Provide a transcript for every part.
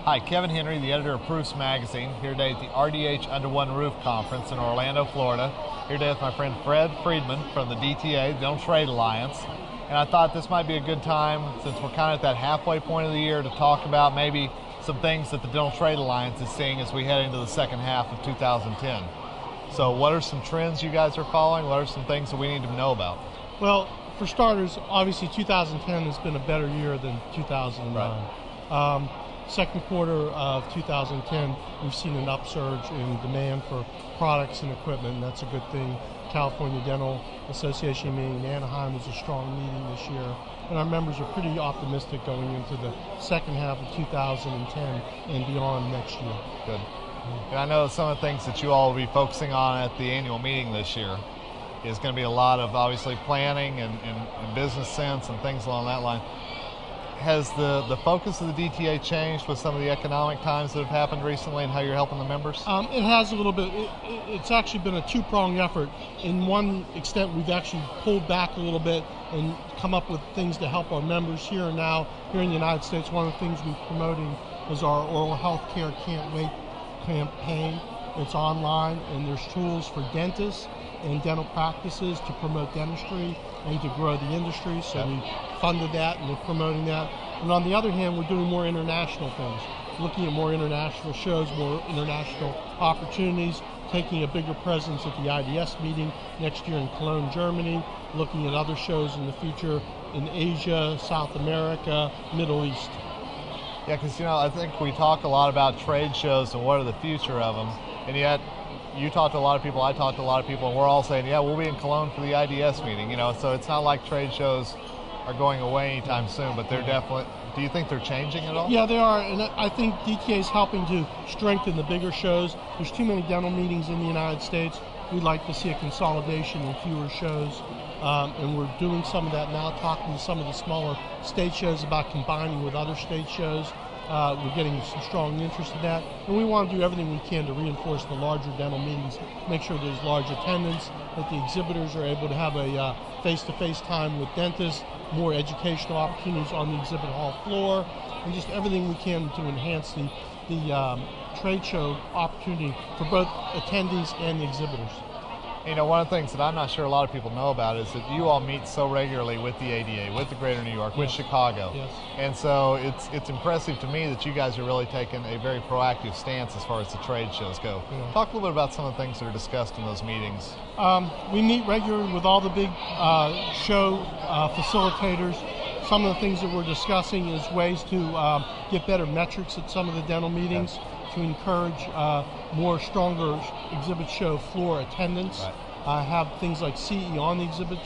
Hi, Kevin Henry, the editor of Proofs Magazine, here today at the RDH Under One Roof Conference in Orlando, Florida. Here today with my friend Fred Freedman from the DTA, the Dental Trade Alliance. And I thought this might be a good time, since we're kind of at that halfway point of the year, to talk about maybe some things that the Dental Trade Alliance is seeing as we head into the second half of 2010. So what are some trends you guys are following? What are some things that we need to know about? Well, for starters, obviously 2010 has been a better year than 2009. Right. Second quarter of 2010, we've seen an upsurge in demand for products and equipment, and that's a good thing. California Dental Association meeting in Anaheim was a strong meeting this year, and our members are pretty optimistic going into the second half of 2010 and beyond next year. Good. And I know some of the things that you all will be focusing on at the annual meeting this year is going to be a lot of, obviously, planning and business sense and things along that line. Has the focus of the DTA changed with some of the economic times that have happened recently and how you're helping the members? It has a little bit. It's actually been a two-pronged effort. In one extent, we've actually pulled back a little bit and come up with things to help our members here and now. Here in the United States, one of the things we're promoting is our Oral Health Care Can't Wait campaign. It's online, and there's tools for dentists and dental practices to promote dentistry and to grow the industry. So we funded that and we're promoting that. And on the other hand, we're doing more international things, looking at more international shows, more international opportunities, taking a bigger presence at the IDS meeting next year in Cologne, Germany, looking at other shows in the future in Asia, South America, Middle East. Yeah, because, I think we talk a lot about trade shows and what are the future of them, and yet you talk to a lot of people, I talk to a lot of people, and we're all saying, yeah, we'll be in Cologne for the IDS meeting, so it's not like trade shows are going away anytime soon, but they're definitely, do you think they're changing at all? Yeah, they are, and I think DTA is helping to strengthen the bigger shows. There's too many dental meetings in the United States. We'd like to see a consolidation and fewer shows, and we're doing some of that now, talking to some of the smaller state shows about combining with other state shows. We're getting some strong interest in that, and we want to do everything we can to reinforce the larger dental meetings, make sure there's large attendance, that the exhibitors are able to have a face-to-face time with dentists, more educational opportunities on the exhibit hall floor, and just everything we can to enhance the trade show opportunity for both attendees and the exhibitors. One of the things that I'm not sure a lot of people know about is that you all meet so regularly with the ADA, with the Greater New York, with Chicago. Yes. And so it's impressive to me that you guys are really taking a very proactive stance as far as the trade shows go. Yeah. Talk a little bit about some of the things that are discussed in those meetings. We meet regularly with all the big show facilitators. Some of the things that we're discussing is ways to get better metrics at some of the dental meetings, to encourage more stronger exhibit show floor attendance. Right. Have things like CE on the exhibit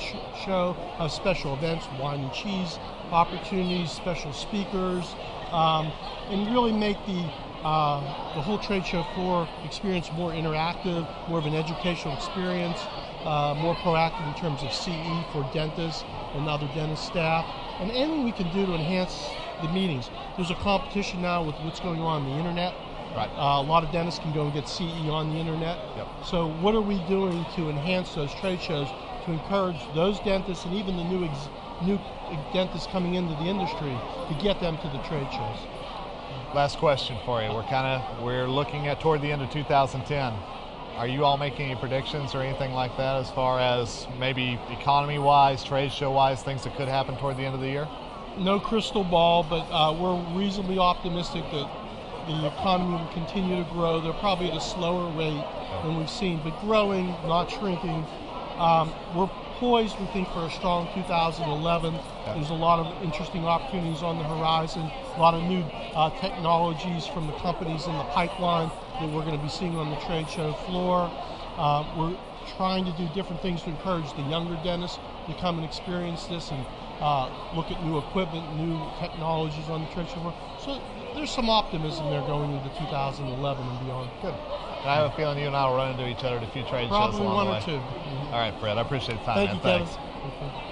show, have special events, wine and cheese opportunities, special speakers, and really make the whole trade show floor experience more interactive, more of an educational experience, more proactive in terms of CE for dentists and other dentist staff, and anything we can do to enhance the meetings. There's a competition now with what's going on the internet. Right. A lot of dentists can go and get CE on the internet. Yep. So what are we doing to enhance those trade shows to encourage those dentists and even the new dentists coming into the industry to get them to the trade shows? Last question for you. We're looking at toward the end of 2010. Are you all making any predictions or anything like that as far as maybe economy-wise, trade show-wise, things that could happen toward the end of the year? No crystal ball, but we're reasonably optimistic that the economy will continue to grow. They're probably at a slower rate than we've seen, but growing, not shrinking. We're poised, we think, for a strong 2011. There's a lot of interesting opportunities on the horizon, a lot of new technologies from the companies in the pipeline that we're going to be seeing on the trade show floor. We're trying to do different things to encourage the younger dentists to come and experience this and look at new equipment, new technologies on the trade show floor. So there's some optimism there going into 2011 and beyond. Good. And I have a feeling you and I will run into each other at a few trade shows Probably along one the way. or two. Mm-hmm. All right, Fred. I appreciate the time, Thank man. you, Thanks. Kevin. Okay.